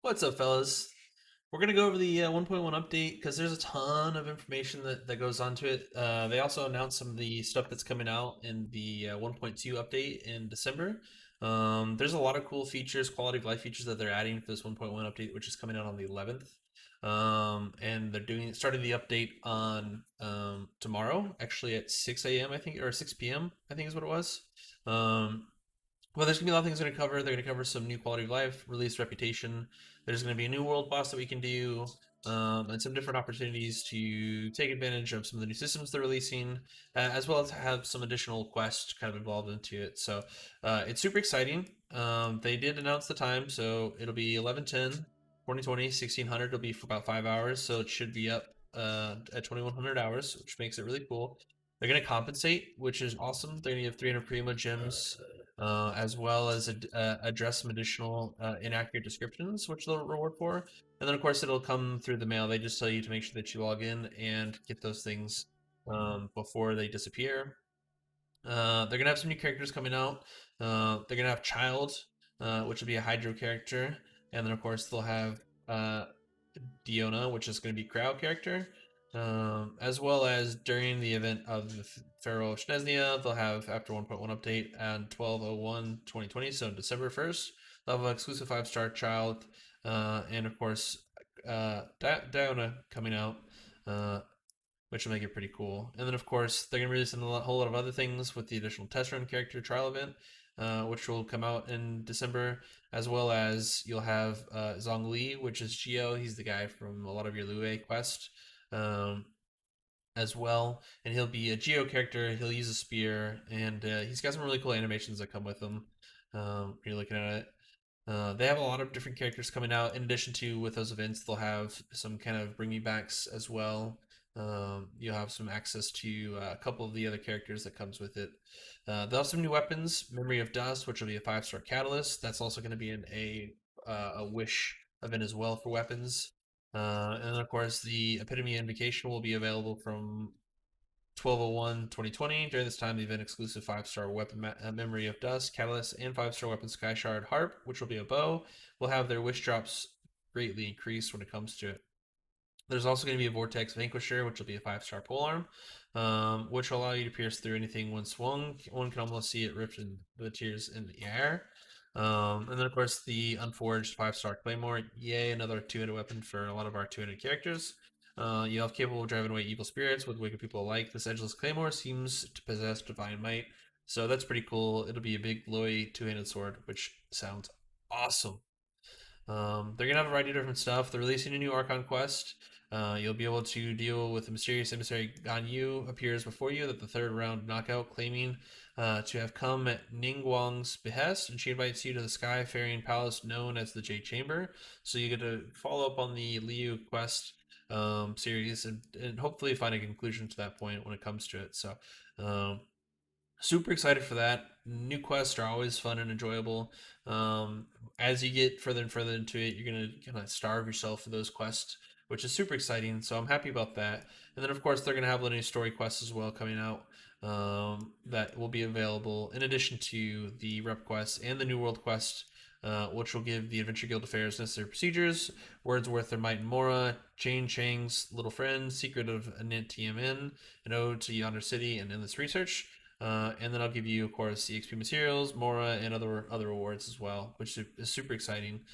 What's up, fellas? We're gonna go over the 1.1 update because there's a ton of information that goes onto it. They also announced some of the stuff that's coming out in the 1.2 update in December. There's a lot of cool features, quality of life features that they're adding for this 1.1 update, which is coming out on the 11th. And they're starting the update on tomorrow, actually at 6 a.m. I think, or 6 p.m. I think is what it was. Um, well, there's gonna be a lot of things they're gonna cover. They're gonna cover some new quality of life, release reputation. There's gonna be a new world boss that we can do, and some different opportunities to take advantage of some of the new systems they're releasing, as well as have some additional quests kind of involved into it. So it's super exciting. They did announce the time, so it'll be 11:10, 2020, 1600. It'll be for about 5 hours, so it should be up at 2100 hours, which makes it really cool. They're gonna compensate, which is awesome. They're gonna give 300 primo gems as well as address some additional inaccurate descriptions, which they'll reward for. And then, of course, it'll come through the mail. They just tell you to make sure that you log in and get those things before they disappear. They're gonna have some new characters coming out. They're gonna have Child, which will be a Hydro character, and then of course they'll have Diona, which is going to be crowd character, as well as during the event of the Pharaoh of Shneznia, they'll have after 1.1 update and 12/01/2020, so December 1st, they'll have an exclusive 5-star child, and of course Diona coming out, which will make it pretty cool. And then, of course, they're going to release a whole lot of other things with the additional test run character trial event, which will come out in December, as well as you'll have Zhongli, which is Geo. He's the guy from a lot of your Lue quest as well. And he'll be a Geo character. He'll use a spear, and he's got some really cool animations that come with him. When you're looking at it. They have a lot of different characters coming out. In addition to with those events, they'll have some kind of bring me backs as well. You'll have some access to a couple of the other characters that comes with it. They'll have some new weapons. Memory of Dust, which will be a 5-star catalyst. That's also going to be in a wish event as well for weapons. And then of course the Epitome Invocation will be available from 12/01/2020. During this time, the event exclusive 5-star weapon Memory of Dust, Catalyst, and 5-star weapon Sky Shard Harp, which will be a bow, will have their wish drops greatly increased when it comes to it. There's also going to be a Vortex Vanquisher, which will be a 5-star polearm, which will allow you to pierce through anything when swung. One can almost see it ripped in the tears in the air. And then, of course, the Unforged 5-star Claymore. Yay, another 2-handed weapon for a lot of our 2-handed characters. You have capable of driving away evil spirits with wicked people alike. This edgeless Claymore seems to possess divine might. So that's pretty cool. It'll be a big, glowy 2-handed sword, which sounds awesome. They're gonna have a variety of different stuff. They're releasing a new Archon Quest. You'll be able to deal with the mysterious emissary Ganyu appears before you at the third round knockout, claiming to have come at Ningguang's behest, and she invites you to the sky-faring palace known as the Jade Chamber. So you get to follow up on the Liu quest series and hopefully find a conclusion to that point when it comes to it. So super excited for that. New quests are always fun and enjoyable. As you get further and further into it, you're gonna kind of starve yourself for those quests, which is super exciting. So I'm happy about that. And then of course they're gonna have a new story quests as well coming out that will be available in addition to the rep quest and the new world quest. Which will give the Adventure Guild affairs necessary procedures, words worth their might and mora, Chain Chang's little friend, secret of Anint TMN, an ode to Yonder City, and endless research. And then I'll give you, of course, the XP materials, Mora, and other rewards as well, which is super exciting.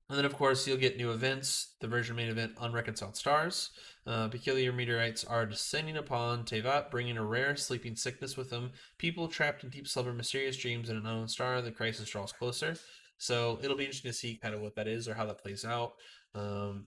And then, of course, you'll get new events. The version main event, Unreconciled Stars. Peculiar meteorites are descending upon Tevat, bringing a rare sleeping sickness with them. People trapped in deep slumber, mysterious dreams, in an unknown star. The crisis draws closer. So it'll be interesting to see kind of what that is or how that plays out. I'm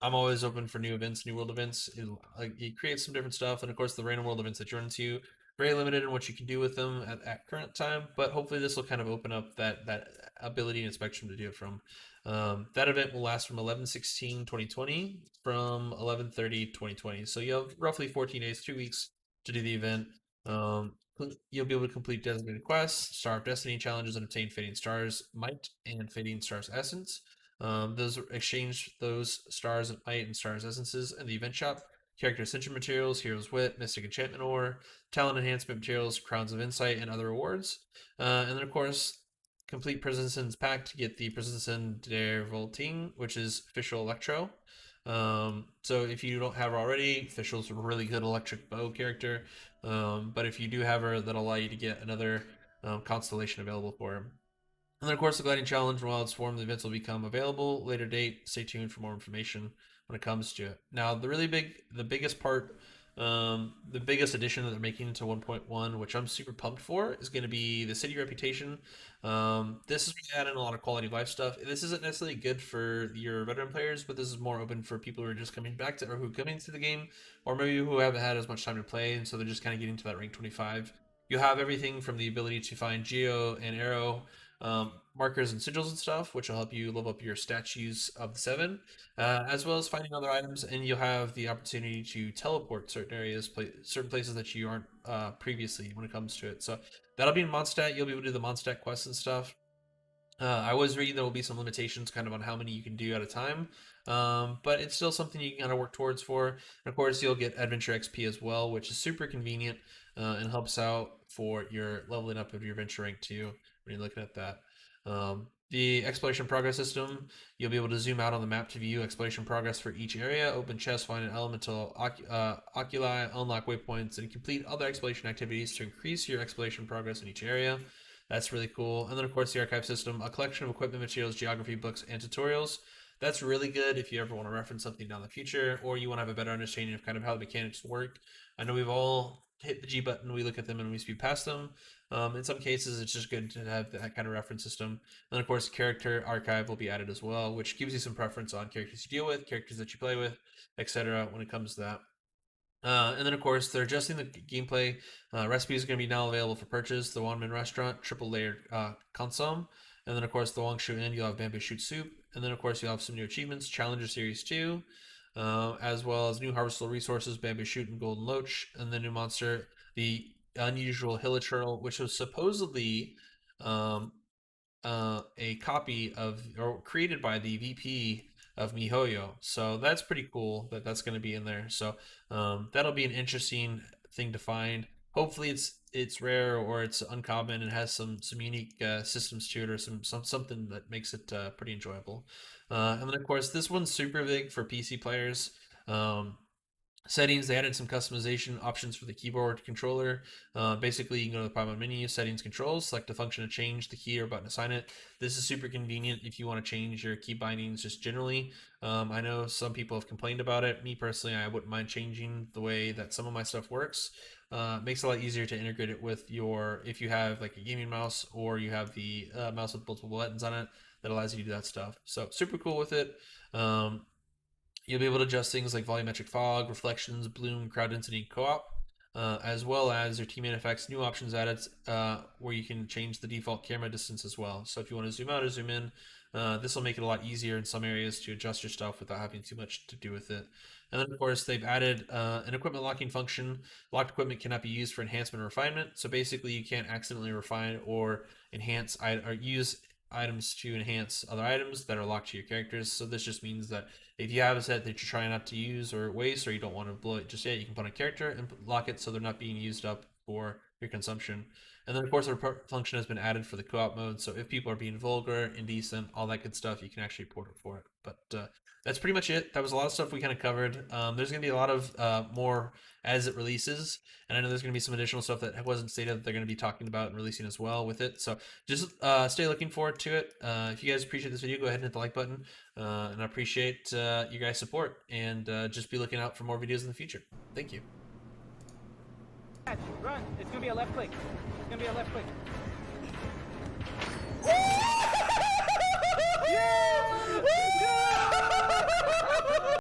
always open for new events, new world events. It creates some different stuff, and of course, the random world events that you run into, very limited in what you can do with them at current time. But hopefully, this will kind of open up that ability and spectrum to do it from. That event will last from 11/16/2020 from 11/30/2020. So you have roughly 14 days, 2 weeks to do the event. You'll be able to complete designated quests, Star of Destiny challenges, and obtain Fading Stars Might and Fading Stars Essence. Those exchange those stars of might and stars essences in the event shop. Character ascension materials, hero's wit, mystic enchantment ore, talent enhancement materials, crowns of insight, and other rewards. And then of course complete Prison Sin's pack to get the Prison Sin der Volting, which is official Electro. So if you don't have her already, Official's a really good electric bow character. But if you do have her, that'll allow you to get another constellation available for him. And then, of course, the Gliding Challenge, while it's formed, the events will become available. Later date, stay tuned for more information when it comes to it. Now, the biggest part, the biggest addition that they're making to 1.1, which I'm super pumped for, is going to be the city reputation. This is adding a lot of quality of life stuff. This isn't necessarily good for your veteran players, but this is more open for people who are just coming back to, or who are coming to the game, or maybe who haven't had as much time to play, and so they're just kind of getting to that rank 25. You have everything from the ability to find Geo and Arrow markers and sigils and stuff, which will help you level up your statues of the 7, as well as finding other items, and you'll have the opportunity to teleport certain areas, certain places that you aren't previously when it comes to it. So that'll be in Mondstadt. You'll be able to do the Mondstadt quests and stuff. I was reading there will be some limitations kind of on how many you can do at a time, but it's still something you can kind of work towards for. And of course, you'll get Adventure XP as well, which is super convenient and helps out for your leveling up of your Venture rank too when you're looking at that. The exploration progress system, you'll be able to zoom out on the map to view exploration progress for each area, open chests, find an elemental oculi, unlock waypoints, and complete other exploration activities to increase your exploration progress in each area. That's really cool. And then, of course, the archive system, a collection of equipment, materials, geography books, and tutorials. That's really good if you ever want to reference something down the future, or you want to have a better understanding of kind of how the mechanics work. I know we've all hit the G button, we look at them and we speed past them. In some cases, it's just good to have that kind of reference system. And of course, character archive will be added as well, which gives you some preference on characters you deal with, characters that you play with, etc. when it comes to that. And then, of course, they're adjusting the gameplay. Recipes are going to be now available for purchase. The Wanmin Restaurant, triple layered consomme. And then, of course, the Wangshu Inn, you'll have bamboo shoot soup. And then, of course, you'll have some new achievements, Challenger Series 2, as well as new harvestable resources, bamboo shoot and golden loach. And the new monster, the unusual hilichurl, which was supposedly um, a copy of, or created by the VP of MiHoYo. So that's pretty cool that that's going to be in there. So that'll be an interesting thing to find. Hopefully it's rare or it's uncommon and has some unique systems to it, or something that makes it pretty enjoyable. And then of course this one's super big for PC players. Settings, they added some customization options for the keyboard controller. Basically, you can go to the Paimon menu, settings, controls, select a function to change the key or button to assign it. This is super convenient if you want to change your key bindings just generally. I know some people have complained about it. Me personally, I wouldn't mind changing the way that some of my stuff works. Makes it a lot easier to integrate it with your, if you have like a gaming mouse or you have the mouse with multiple buttons on it, that allows you to do that stuff. So super cool with it. You'll be able to adjust things like volumetric fog, reflections, bloom, crowd density, and co-op, as well as your teammate effects. New options added where you can change the default camera distance as well. So if you want to zoom out or zoom in, this will make it a lot easier in some areas to adjust your stuff without having too much to do with it. And then, of course, they've added an equipment locking function. Locked equipment cannot be used for enhancement or refinement. So basically, you can't accidentally refine or enhance or use items to enhance other items that are locked to your characters. So this just means that if you have a set that you're trying not to use or waste, or you don't want to blow it just yet, you can put on a character and lock it so they're not being used up for your consumption. And then, of course, a report function has been added for the co-op mode. So if people are being vulgar, indecent, all that good stuff, you can actually port it for it. But that's pretty much it. That was a lot of stuff we kind of covered. There's going to be a lot of more as it releases. And I know there's going to be some additional stuff that wasn't stated that they're going to be talking about and releasing as well with it. So just stay looking forward to it. If you guys appreciate this video, go ahead and hit the like button. And I appreciate you guys' support. And just be looking out for more videos in the future. Thank you. Run! It's gonna be a left click. It's gonna be a left click.